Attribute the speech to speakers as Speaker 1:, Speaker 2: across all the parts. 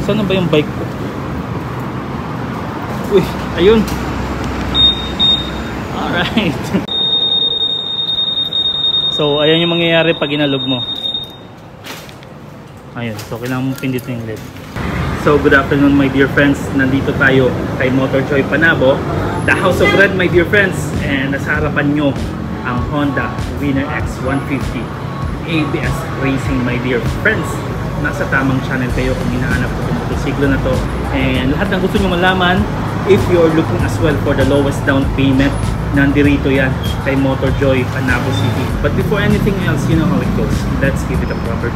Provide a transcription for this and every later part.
Speaker 1: Saan na ba yung bike ko? Uy, ayun. Alright. So, ayan yung mangyayari pag inalog mo. Ayun, so kailangan mo pindutin yung LED. So, good afternoon my dear friends. Nandito tayo kay Motorjoy Panabo, the House of Red my dear friends. And nasa harapan nyo ang Honda Winner X 150 ABS Racing my dear friends. Nasa tamang channel kayo kung hinahanap ko itong motosiklo na to. And lahat ng gusto nyo malaman, if you're looking as well for the lowest down payment, nandirito yan kay Motorjoy Panabo City. But before anything else, you know how it goes. Let's give it a proper.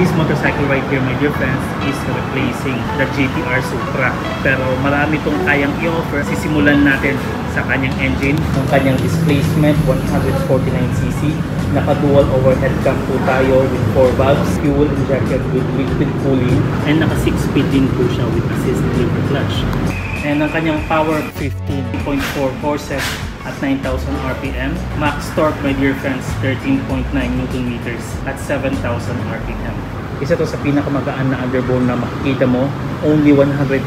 Speaker 1: This motorcycle right here my dear friends is replacing the GTR Supra, pero marami itong kayang i-offer. Sisimulan natin sa kanyang engine, ang kanyang displacement 149cc, naka dual overhead cam po tayo with 4 valves, fuel injected with liquid cooling, and naka 6-speed din po siya with assist brake clutch. And ang kanyang power 15.4 horses at 9,000 RPM. Max torque my dear friends 13.9 Newton meters at 7,000 RPM. Isa to sa pinakamagaan na underbone na makikita mo. Only 122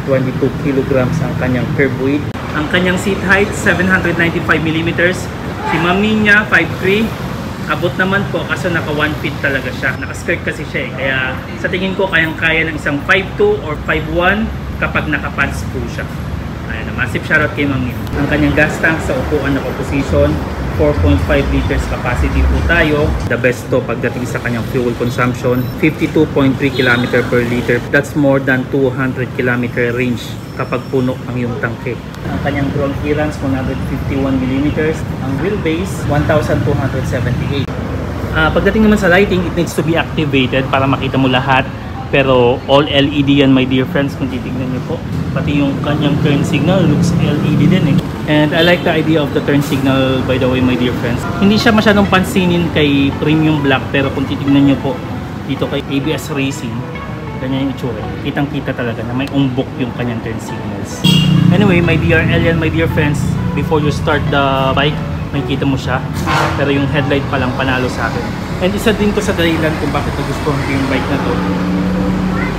Speaker 1: kilograms ang kanyang curb weight. Ang kanyang seat height 795 millimeters. Si mami niya 5'3". Abot naman po kaso naka 1 feet talaga siya. Naka-skirt kasi siya eh. Kaya sa tingin ko kayang-kaya ng isang 5'2 or 5'1 kapag naka-pants po siya. Ayan, massive shoutout kay Mami. Ang kanyang gas tank sa upuan na composition, 4.5 liters capacity po tayo. The best to pagdating sa kanyang fuel consumption, 52.3 km per liter. That's more than 200 km range kapag puno ang iyong tangke. Ang kanyang ground clearance, 151 mm. Ang wheelbase, 1,278. Pagdating naman sa lighting, it needs to be activated para makita mo lahat. Pero all LED yan my dear friends kung titignan nyo po. Pati yung kanyang turn signal looks LED din eh. And I like the idea of the turn signal by the way my dear friends. Hindi siya masyadong pansinin kay Premium Black, pero kung titignan nyo po dito kay ABS Racing, ganyan yung itsura. Kitang kita talaga na may umbok yung kanyang turn signals. Anyway my DRL yan my dear friends. Before you start the bike, makikita mo siya. Pero yung headlight pa lang panalo sa akin. And isa din to sa dahilan kung bakit nagustuhan ko yung bike na to.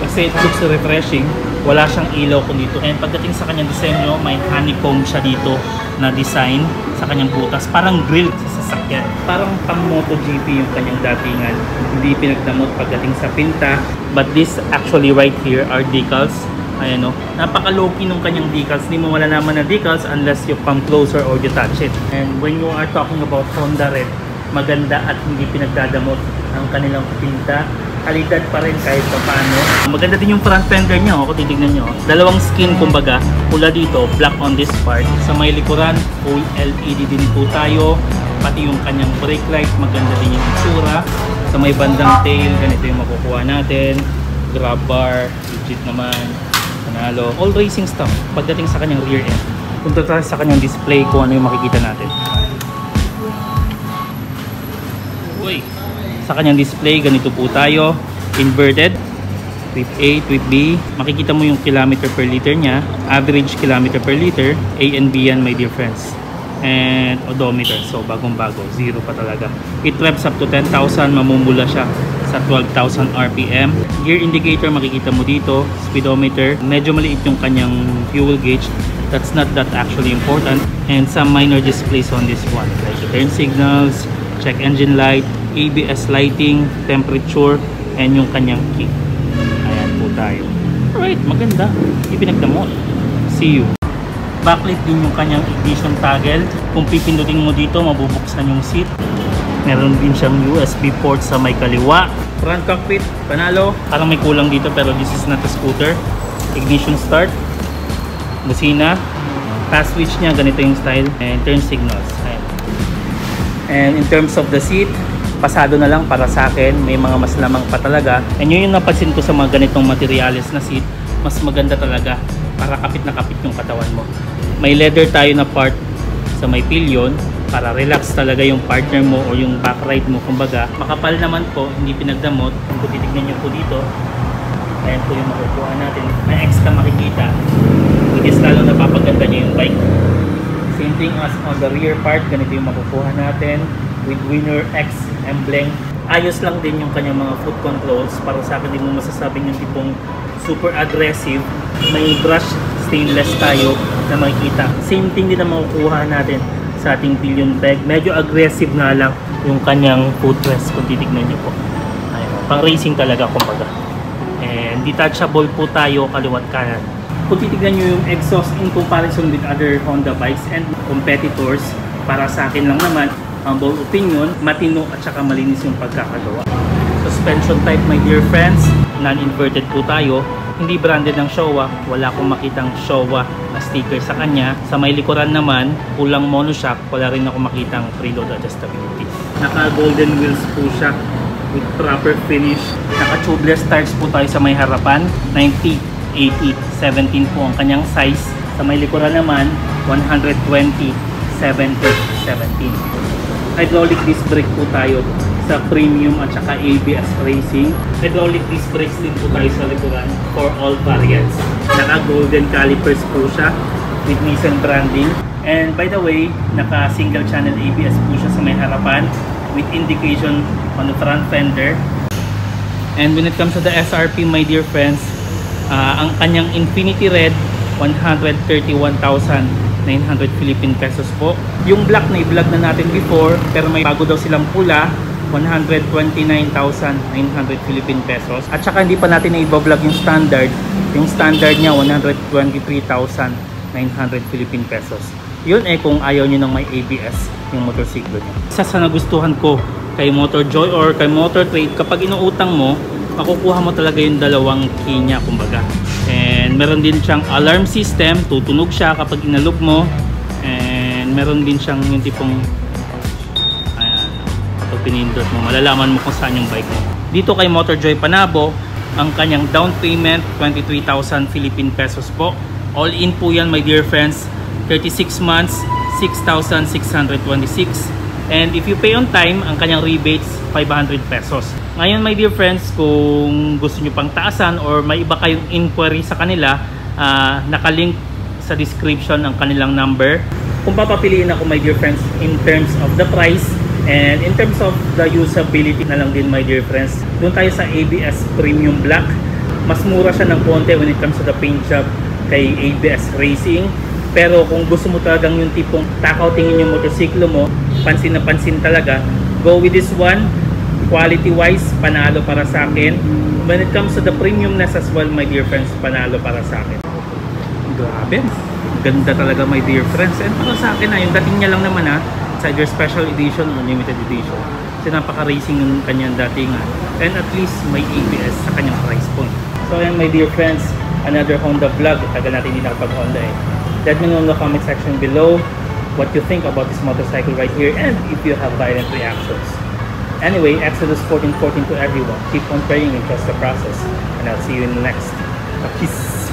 Speaker 1: Kasi it looks refreshing, wala siyang ilaw ko dito. And pagdating sa kanyang disenyo, may honeycomb siya dito na design sa kanyang butas. Parang grill sa sasakyan. Parang pang MotoGP yung kanyang datingan. Hindi pinagdamot pagdating sa pinta. But this actually right here are decals. Ayan o, napaka-low-key nung kanyang decals. Hindi mo malalaman na decals unless you come closer or you touch it. And when you are talking about Honda Red, maganda at hindi pinagdadamot ang kanilang pinta. Kalidad pa rin kahit pa paano. Maganda din yung front fender niya, kung titignan nyo. Dalawang skin kumbaga, pula dito, black on this part. Sa may likuran, full LED din po tayo. Pati yung kanyang brake light, maganda din yung itsura. Sa may bandang tail, ganito yung makukuha natin. Grab bar, legit naman. Panalo. All racing stuff pagdating sa kanyang rear end. Punta tayo sa kanyang display kung ano yung makikita natin. Uy! Sa kanyang display, ganito po tayo. Inverted. Trip A, Trip B. Makikita mo yung kilometer per liter niya. Average kilometer per liter. A and B yan my dear friends. And odometer. So bagong-bago. Zero pa talaga. It revs up to 10,000. Mamumula siya sa 12,000 RPM. Gear indicator makikita mo dito. Speedometer. Medyo maliit yung kanyang fuel gauge. That's not that actually important. And some minor displays on this one. Like the turn signals, check engine light, ABS lighting, temperature, and yung kanyang key. Ayan po tayo. Alright, maganda. Ipinagdamot. See you. Backlit din yung kanyang ignition toggle. Kung pipindutin mo dito, mabubuksan yung seat. Meron din siyang USB port sa may kaliwa. Front cockpit, panalo. Parang may kulang dito pero this is not a scooter. Ignition start. Busina. Pass switch niya, ganito yung style. And turn signals. Ayan. And in terms of the seat, pasado na lang para sa akin. May mga mas lamang pa talaga. And yun yung napansin ko sa mga ganitong materials na seat. Mas maganda talaga para kapit na kapit yung katawan mo. May leather tayo na part sa may pillion para relax talaga yung partner mo o yung back ride mo. Kumbaga, makapal naman po, hindi pinagdamot. Kung titignan nyo po dito, ayan po yung makukuha natin. May extra makikita. Which is lalo napapaganda nyo yung bike. Same thing as on the rear part, ganito yung makukuha natin with Winner X emblem. Ayos lang din yung kanyang mga foot controls. Para sa akin, hindi mo masasabing yung tipong super aggressive. May brush stainless tayo na makikita. Same thing din na makukuha natin sa ating pillion peg. Medyo aggressive nga lang yung kanyang footrest kung titignan nyo po. Ayun, pang racing talaga kumbaga. And detachable po tayo kaliwat kanan. Kung titignan nyo yung exhaust in comparison with other Honda bikes and competitors, para sa akin lang naman, humble opinion, matino at saka malinis yung pagkakagawa. Suspension type, my dear friends, non-inverted po tayo. Hindi branded ng Showa, wala akong makitang Showa na sticker sa kanya. Sa may likuran naman, kulang monoshock, wala rin ako makitang preload adjustability. Naka golden wheels po siya with proper finish. Naka tubeless tires po tayo sa may harapan, 90, 80, 17 po ang kanyang size. Sa may likuran naman, 120, 70, 17. Hydraulic disc brake po tayo sa premium at saka ABS racing. Hydraulic disc brakes din po tayo sa likuran for all variants. Naka golden calipers po siya with Nissan branding. And by the way, naka single channel ABS po siya sa may harapan with indication on the front fender. And when it comes to the SRP, my dear friends, ang kanyang Infinity Red, 131,900 Philippine pesos po. Yung black na i-vlog na natin before, pero may bago daw silang pula, 129,900 Philippine pesos. At saka hindi pa natin na-i-vlog yung standard. Yung standard niya, 123,900 Philippine pesos. Yun kung ayaw nyo nang may ABS yung motorsiklo niya. Isa sa nagustuhan ko kay Motorjoy or kay Motortrade, kapag inuutang mo, makukuha mo talaga yung dalawang key niya kumbaga. And meron din siyang alarm system, tutunog siya kapag inalog mo. And meron din siyang yung tipong kapag pinindot mo, malalaman mo kung saan yung bike mo. Dito kay Motorjoy Panabo, ang kanyang down payment 23,000 Philippine pesos po. All in po yan, my dear friends. 36 months, 6,626. And if you pay on time, ang kanyang rebates 500 pesos. Ngayon, my dear friends, kung gusto nyo pang taasan or may iba kayong inquiry sa kanila, nakalink sa description ang kanilang number. Kung papapiliin ako, my dear friends, in terms of the price and in terms of the usability na lang din, my dear friends, doon tayo sa ABS Premium Black. Mas mura siya ng konti when it comes to the paint job kay ABS Racing. Pero kung gusto mo talagang yung tipong takaw tingin yung motorsiklo mo, pansin na pansin talaga, go with this one. Quality wise, panalo para sa akin. When it comes to the premiumness as well, my dear friends, panalo para sa akin. Grabe, ganda talaga, my dear friends. And para sa akin yung dating niya lang naman it's either special edition or limited edition. Kasi napaka-racing yung kanyang datingan. And at least may ABS sa kanyang price point. So ayan, my dear friends, another Honda vlog. Tagal natin hindi nakapag-Honda Let me know in the comment section below what you think about this motorcycle right here and if you have violent reactions. Anyway, Exodus 14:14 to everyone. Keep on praying and trust the process. And I'll see you in the next. Peace.